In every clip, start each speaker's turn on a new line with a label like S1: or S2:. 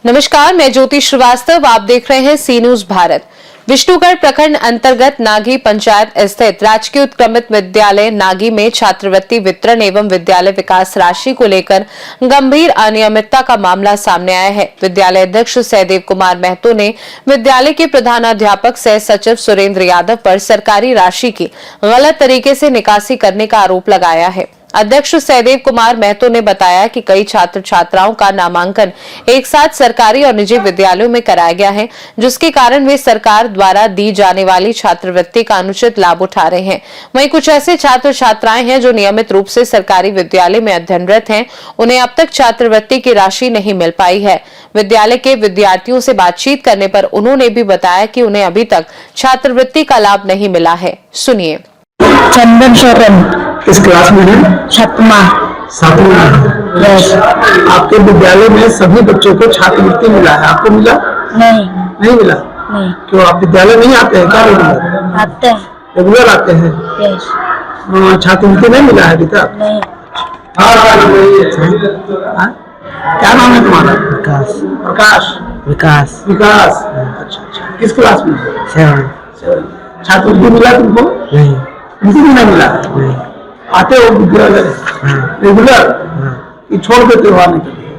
S1: नमस्कार, मैं ज्योति श्रीवास्तव। आप देख रहे हैं सी न्यूज भारत। विष्णुगढ़ प्रखंड अंतर्गत नागी पंचायत स्थित राजकीय उत्क्रमित विद्यालय नागी में छात्रवृत्ति वितरण एवं विद्यालय विकास राशि को लेकर गंभीर अनियमितता का मामला सामने आया है। विद्यालय अध्यक्ष सहदेव कुमार महतो ने विद्यालय के प्रधानाध्यापक सह सचिव सुरेंद्र यादव पर सरकारी राशि की गलत तरीके से निकासी करने का आरोप लगाया है। अध्यक्ष सहदेव कुमार महतो ने बताया कि कई छात्र छात्राओं का नामांकन एक साथ सरकारी और निजी विद्यालयों में कराया गया है, जिसके कारण वे सरकार द्वारा दी जाने वाली छात्रवृत्ति का अनुचित लाभ उठा रहे हैं। वहीं कुछ ऐसे छात्र छात्राएं हैं जो नियमित रूप से सरकारी विद्यालय में अध्ययनरत हैं, उन्हें अब तक छात्रवृत्ति की राशि नहीं मिल पाई है। विद्यालय के विद्यार्थियों से बातचीत करने पर उन्होंने भी बताया कि उन्हें अभी तक छात्रवृत्ति का लाभ नहीं मिला है। सुनिए।
S2: चंदन शरण
S3: किस क्लास में है?
S2: छठवां।
S3: यस। आपके विद्यालय में सभी बच्चों को छात्रवृत्ति मिला है, आपको मिला? नहीं मिला।
S2: नहीं।
S3: क्यों, आप विद्यालय नहीं आते हैं क्या? रेगुलर
S2: आते हैं।
S3: रेगुलर आते हैं?
S2: यस।
S3: छात्रवृत्ति नहीं मिला है अभी तक?
S2: नहीं।
S3: क्या नाम है तुम्हारा?
S2: विकास।
S3: प्रकाश।
S2: विकास।
S3: विकास। अच्छा। किस क्लास में?
S2: 7।
S3: छात्रवृत्ति मिला तुमको?
S2: नहीं।
S3: किसी को नहीं मिला? नहीं। आते हो विद्यालय रेगुलर? ये छोड़ देते हो आने के लिए?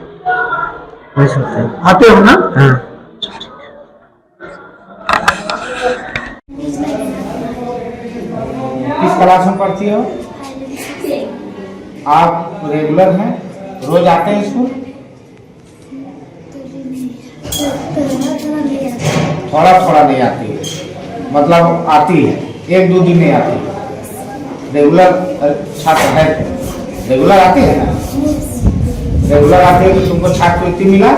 S3: आते हो ना?
S4: किस क्लास में पढ़ती हो? आप रेगुलर हैं? रोज आते हैं स्कूल? थोड़ा थोड़ा नहीं आती है, मतलब आती है, 1-2 दिन नहीं आती है। रेगुलर छात्र है, रेगुलर आती है ना? रेगुलर आती है तो तुमको छात्रवृत्ति मिला?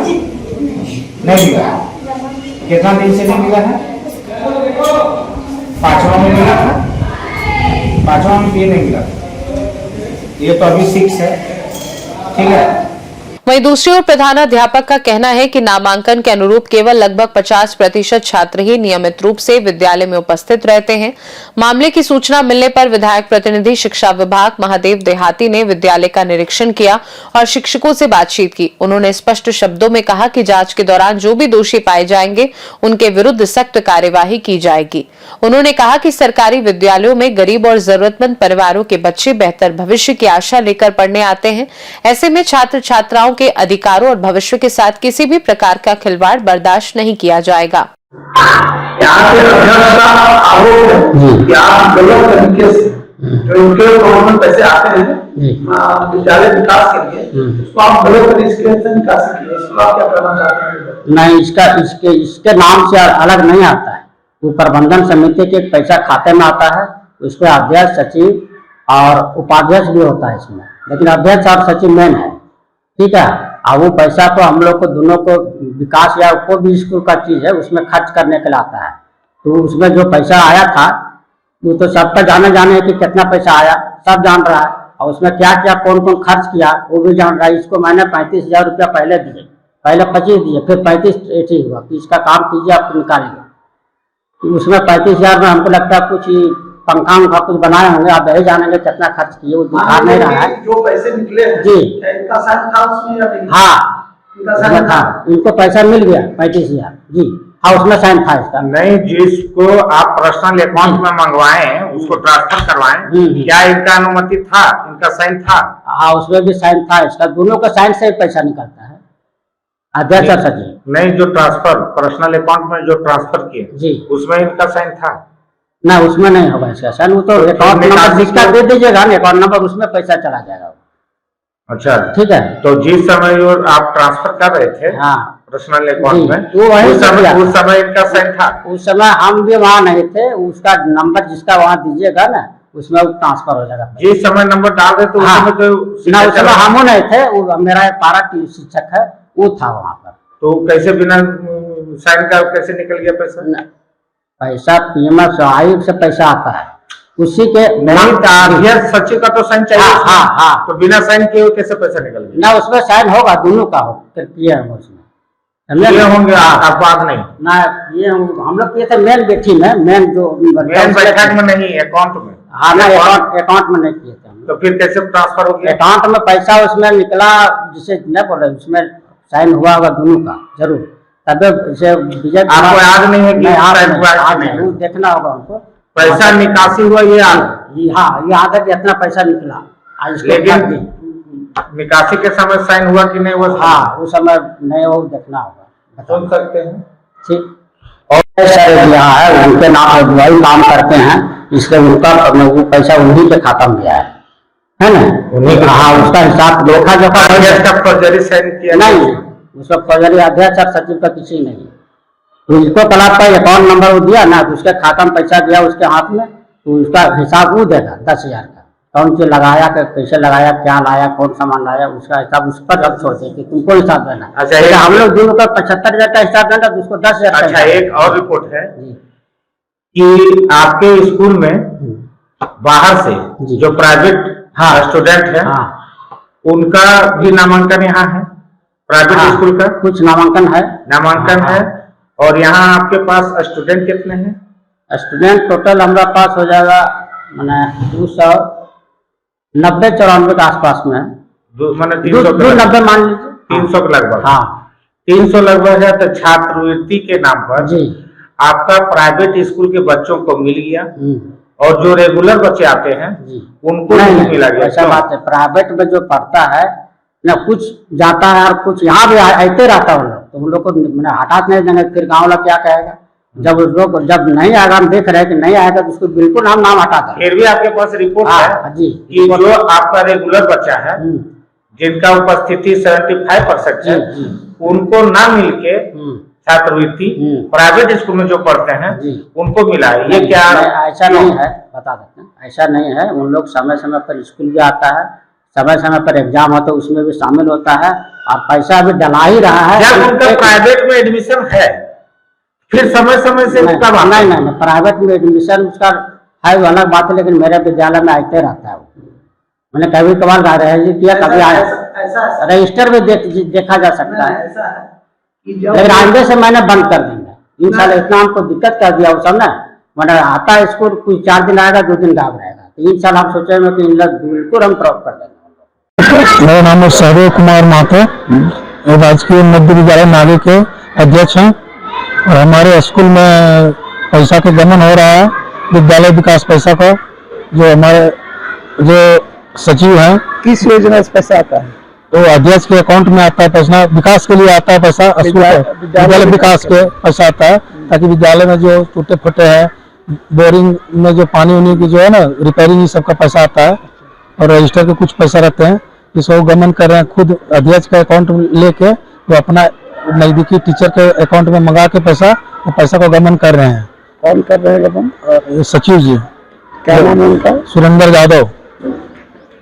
S4: नहीं मिला। कितना दिन से नहीं मिला है? 5वां में मिला था? 5वां में ये नहीं मिला, ये तो अभी 6 है। ठीक है।
S1: वहीं दूसरी ओर प्रधानाध्यापक का कहना है कि नामांकन के अनुरूप केवल लगभग 50% छात्र ही नियमित रूप से विद्यालय में उपस्थित रहते हैं। मामले की सूचना मिलने पर विधायक प्रतिनिधि शिक्षा विभाग महादेव देहाती ने विद्यालय का निरीक्षण किया और शिक्षकों से बातचीत की। उन्होंने स्पष्ट शब्दों में कहा कि जांच के दौरान जो भी दोषी पाए जाएंगे उनके विरुद्ध सख्त कार्यवाही की जाएगी। उन्होंने कहा कि सरकारी विद्यालयों में गरीब और जरूरतमंद परिवारों के बच्चे बेहतर भविष्य की आशा लेकर पढ़ने आते हैं। ऐसे में छात्र छात्राओं के अधिकारों और भविष्य के साथ किसी भी प्रकार का खिलवाड़ बर्दाश्त नहीं किया जाएगा।
S3: गलत तरीके से जो उनके गवर्नमेंट पैसे आते हैं विद्यालय विकास के लिए, उसको आप गलत तरीके से निकासी किए, इसको आप क्या करना चाहते हैं?
S5: नहीं, इसके नाम से अलग नहीं आता है। वो प्रबंधन समिति के पैसा खाते में आता है, उसके अध्यक्ष सचिव और उपाध्यक्ष भी होता है इसमें, लेकिन अध्यक्ष और सचिव मेन है। ठीक है। और वो पैसा तो हम लोग को दोनों को विकास या कोई भी स्कूल का चीज है उसमें खर्च करने के लिए आता है। तो उसमें जो पैसा आया था वो तो सबका जाने है कि कितना पैसा आया, सब जान रहा है। और उसमें क्या क्या कौन कौन खर्च किया वो भी जान रहा है। इसको मैंने 35,000 रुपया पहले दिए, पहले 25 दिए, फिर 35 ठीक हुआ कि इसका काम कीजिए, आपको निकालेंगे। तो उसमें 35,000 में हमको लगता है कुछ पंखा उंखा कुछ बनाए होंगे, आप यही जानेंगे कितना खर्च किए, वो दिखा नहीं रहा है।
S3: जो पैसे निकले हैं
S5: जी,
S3: इनका साइन था उसमें या नहीं?
S5: हाँ, इनका साइन था, इनको पैसा मिल गया 35,000 जी। हाँ, उसमें साइन था इसका।
S4: नहीं, जिसको आप पर्सनल अकाउंट में मंगवाए उसको ट्रांसफर करवाएं, क्या इनका अनुमति था? इनका साइन था?
S5: हाँ, उसमें भी साइन था इसका। दोनों का साइन से पैसा निकलता है, अध्यक्ष और सचिव।
S4: नहीं, जो ट्रांसफर पर्सनल अकाउंट में जो ट्रांसफर किए
S5: जी,
S4: उसमें इनका साइन था?
S5: ना, उसमें नहीं होगा इसका साइन। वो तो अकाउंट नंबर जिसका दे दीजिएगा ना अकाउंट नंबर, उसमें पैसा चला जाएगा।
S4: अच्छा,
S5: ठीक है।
S4: तो जिस समय आप ट्रांसफर कर रहे थे पर्सनल अकाउंट में, उस समय इनका साइन था?
S5: उस समय हम भी वहाँ नहीं थे, उसका नंबर जिसका वहाँ दीजिएगा ना उसमें वो ट्रांसफर हो जाएगा।
S4: जिस समय नंबर डाल रहे थे उस समय तो
S5: ना, उस समय हम नहीं थे, वो मेरा पारा शिक्षक है वो था वहाँ पर।
S4: तो कैसे बिना साइन का कैसे निकल गया पैसा?
S5: पैसा पीएमएफ आयोग से पैसा आता है, उसी के
S4: नहीं, सचिव का तो साइन चाहिए।
S5: हाँ,
S4: तो बिना साइन किए कैसे पैसा निकल गया?
S5: ना, उसमें साइन होगा, दोनों का हो, फिर किए हैं उसमें
S4: होंगे, अखबार नहीं
S5: ना। ये हम लोग किए थे मेन बैठी में, मेन जो
S4: बैठक में नहीं, अकाउंट में।
S5: हाँ, ना, अकाउंट में नहीं किए थे हम।
S4: तो फिर कैसे ट्रांसफर हो गया?
S5: अकाउंट में पैसा उसमें निकला, जिसे नहीं बोल रहे, उसमें साइन हुआ होगा दोनों का जरूर, तब इसे विजय
S4: आपको याद नहीं है कि साइन हुआ है कि नहीं?
S5: वो देखना होगा हमको।
S4: पैसा निकासी हुआ ये
S5: हाँ, याद है कि इतना पैसा निकला आज इसके
S4: लेकिन
S5: बाद भी।
S4: निकासी के समय साइन हुआ कि नहीं हुआ?
S5: हाँ, उस समय नहीं, वो देखना होगा।
S4: सुन सकते हैं।
S5: ठीक। और सर यहाँ है, उनके नाम वही काम करते हैं, इसलिए उनका वो पैसा उन्हीं के खाता में गया है ना?
S4: उन्हीं के।
S5: हाँ, उसका हिसाब लेखा जोखा
S4: फर्जरी साइन किया
S5: नहीं, उसका फर्जरी अध्यक्ष और सचिव का किसी नहीं। तो इसको क्लास का अकाउंट नंबर वो दिया ना, तो उसके खाता में पैसा दिया उसके हाथ में, तो उसका हिसाब वो देगा 10,000 का, कौन से लगाया, कैसे लगाया, क्या लाया, कौन सामान लाया, उसका हिसाब उस पर रख छोड़ देते, तुमको हिसाब देना।
S4: अच्छा,
S5: हम लोग दोनों का 75,000 का हिसाब देना, तो उसको 10,000।
S4: अच्छा, एक और रिपोर्ट है कि आपके स्कूल में बाहर से जो प्राइवेट स्टूडेंट है, उनका भी नामांकन यहाँ है, प्राइवेट स्कूल का
S5: कुछ नामांकन है।
S4: और यहाँ आपके पास स्टूडेंट कितने हैं?
S5: स्टूडेंट टोटल हमारा पास हो जाएगा मैंने 290-94 के आसपास में,
S4: मैंने
S5: 290 मान लीजिए,
S4: 300 के लगभग।
S5: हाँ,
S4: 300 लगभग है। तो छात्रवृत्ति के नाम पर
S5: जी
S4: आपका प्राइवेट स्कूल के बच्चों को मिल गया, और जो रेगुलर बच्चे आते हैं उनको नहीं मिला गया।
S5: ऐसा बात है, प्राइवेट में जो पढ़ता है ना, कुछ जाता है और कुछ यहाँ भी आते रहता है उन लोग, तो उन लोग को मैंने हटा नहीं देंगे, फिर गाँव वाला क्या कहेगा? जब उस लोग जब नहीं आएगा, हम देख रहे हैं कि नहीं आएगा, तो उसको बिल्कुल हम नाम हटा दें।
S4: फिर भी आपके पास रिपोर्ट है
S5: जी
S4: कि जो आपका रेगुलर बच्चा है, जिनका उपस्थिति 75% है, उनको ना मिलके छात्रवृत्ति प्राइवेट स्कूल में जो पढ़ते हैं उनको मिला है। ये क्या?
S5: ऐसा नहीं है, बता देते हैं, ऐसा नहीं है। उन लोग समय समय पर स्कूल भी आता है, समय समय पर एग्जाम होता है, उसमें भी शामिल होता है, और पैसा भी डला ही रहा है।
S4: जब उनका प्राइवेट में एडमिशन है, फिर समय समय से
S5: नहीं, प्राइवेट में एडमिशन उसका है वो अलग बात है, लेकिन मेरे विद्यालय में आते रहता है। मैंने कभी कभार किया, कभी आया, रजिस्टर में देखा जा सकता है, लेकिन आगे से मैंने बंद कर देंगे इन साल। इतना हमको दिक्कत कर दिया उस समय, मैंने आता है स्कूल, कुछ 4 दिन आएगा, 2 दिन गायब रहेगा, तो इन साल हम सोचे कि इन लोग बिल्कुल हम ड्रॉप कर देंगे।
S2: मेरा नाम है सहदेव कुमार महतो, राजकीय मध्य विद्यालय नागी के अध्यक्ष हैं, और हमारे स्कूल में पैसा का गमन हो रहा है, विद्यालय विकास पैसा का। जो हमारे जो सचिव हैं,
S3: किस योजना से पैसा आता है?
S2: तो अध्यक्ष के अकाउंट में आता है पैसा, विकास के लिए आता है पैसा, विद्यालय विकास के पैसा आता है, ताकि विद्यालय में जो टूटे फूटे हैं, बोरिंग में जो पानी उनी की जो है ना रिपेयरिंग, ये सब का पैसा आता है, और रजिस्टर के कुछ पैसा रहते हैं, जिसको गमन कर रहे हैं खुद अध्यक्ष का अकाउंट लेके, वो अपना नजदीकी टीचर के अकाउंट में मंगा के पैसा को गमन कर रहे हैं।
S3: कौन कर रहे हैं गमन?
S2: सचिव जी।
S3: क्या नाम है उनका?
S2: सुरेंद्र यादव।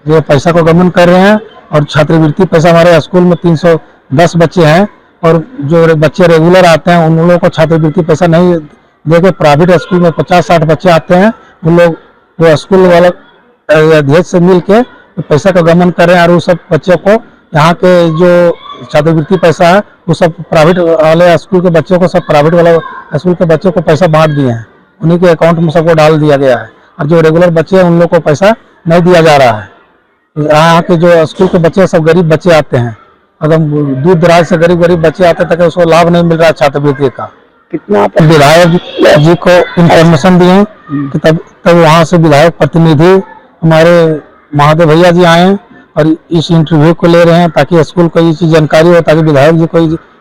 S2: ये पैसा को गमन कर रहे हैं, और छात्रवृत्ति पैसा हमारे स्कूल में 310 बच्चे हैं, और जो बच्चे रेगुलर आते हैं उन लोगों को छात्रवृत्ति पैसा नहीं देके प्राइवेट स्कूल में 50-60 बच्चे आते हैं, उन लोग वो स्कूल वाले अध्यक्ष से मिल के पैसा का गमन कर रहे हैं, और उस सब बच्चों को यहाँ के जो छात्रवृत्ति पैसा है वो सब प्राइवेट वाले स्कूल के बच्चों को, सब प्राइवेट वाले स्कूल के बच्चों को पैसा बांट दिए हैं, उन्हीं के अकाउंट में सबको डाल दिया गया है, और जो रेगुलर बच्चे हैं उन लोग को पैसा नहीं दिया जा रहा है। यहाँ के जो स्कूल के बच्चे सब गरीब बच्चे आते हैं, एकदम दूर दराज से गरीब बच्चे आते हैं, तक उसको लाभ नहीं मिल रहा है छात्रवृत्ति का।
S3: कितना
S2: विधायक जी को इंफॉर्मेशन दिए कि तब वहाँ से विधायक प्रतिनिधि हमारे महादेव भैया जी आए, और इस इंटरव्यू को ले रहे हैं, ताकि स्कूल को ये चीज जानकारी हो, ताकि विधायक जी को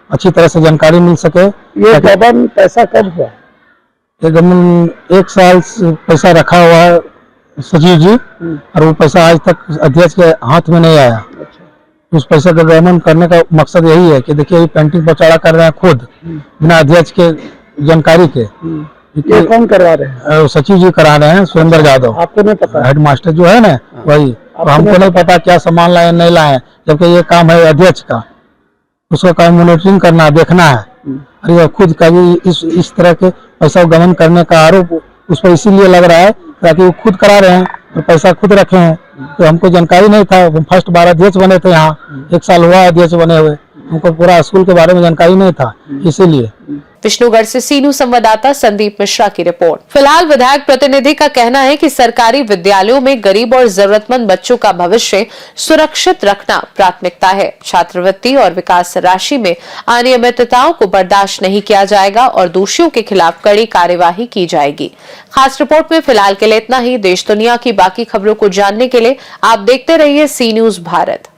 S2: अच्छी तरह से जानकारी मिल सके।
S3: ये गबन पैसा कब हुआ?
S2: ये गबन 1 साल से पैसा रखा हुआ है सचिव जी, और वो पैसा आज तक अध्यक्ष के हाथ में नहीं आया। उस पैसे का गमन करने का मकसद यही है कि देखिए, पेंटिंग पचौड़ा कर रहे हैं खुद बिना अध्यक्ष के जानकारी के।
S3: ये कौन करवा रहे हैं?
S2: सचिव जी करा रहे हैं, सुरेंद्र यादव।
S3: आपको नहीं पता?
S2: हेड मास्टर जो है ना वही, तो हमको नहीं पता क्या सामान लाए नहीं लाए, जबकि ये काम है अध्यक्ष का, उसका काम मॉनिटरिंग करना, देखना है। और ये खुद कभी इस तरह के पैसा गमन करने का आरोप उस पर इसीलिए लग रहा है ताकि वो खुद करा रहे हैं और पैसा खुद रखे हैं। तो हमको जानकारी नहीं था, हम फर्स्ट बार अध्यक्ष बने थे यहाँ, 1 साल हुआ अध्यक्ष बने हुए, हमको पूरा स्कूल के बारे में जानकारी नहीं था, इसीलिए
S1: विष्णुगढ़ से सीनू संवाददाता संदीप मिश्रा की रिपोर्ट। फिलहाल विधायक प्रतिनिधि का कहना है कि सरकारी विद्यालयों में गरीब और जरूरतमंद बच्चों का भविष्य सुरक्षित रखना प्राथमिकता है। छात्रवृत्ति और विकास राशि में अनियमितताओं को बर्दाश्त नहीं किया जाएगा और दोषियों के खिलाफ कड़ी कार्यवाही की जाएगी। खास रिपोर्ट में फिलहाल के लिए इतना ही। देश दुनिया की बाकी खबरों को जानने के लिए आप देखते रहिए सी न्यूज़ भारत।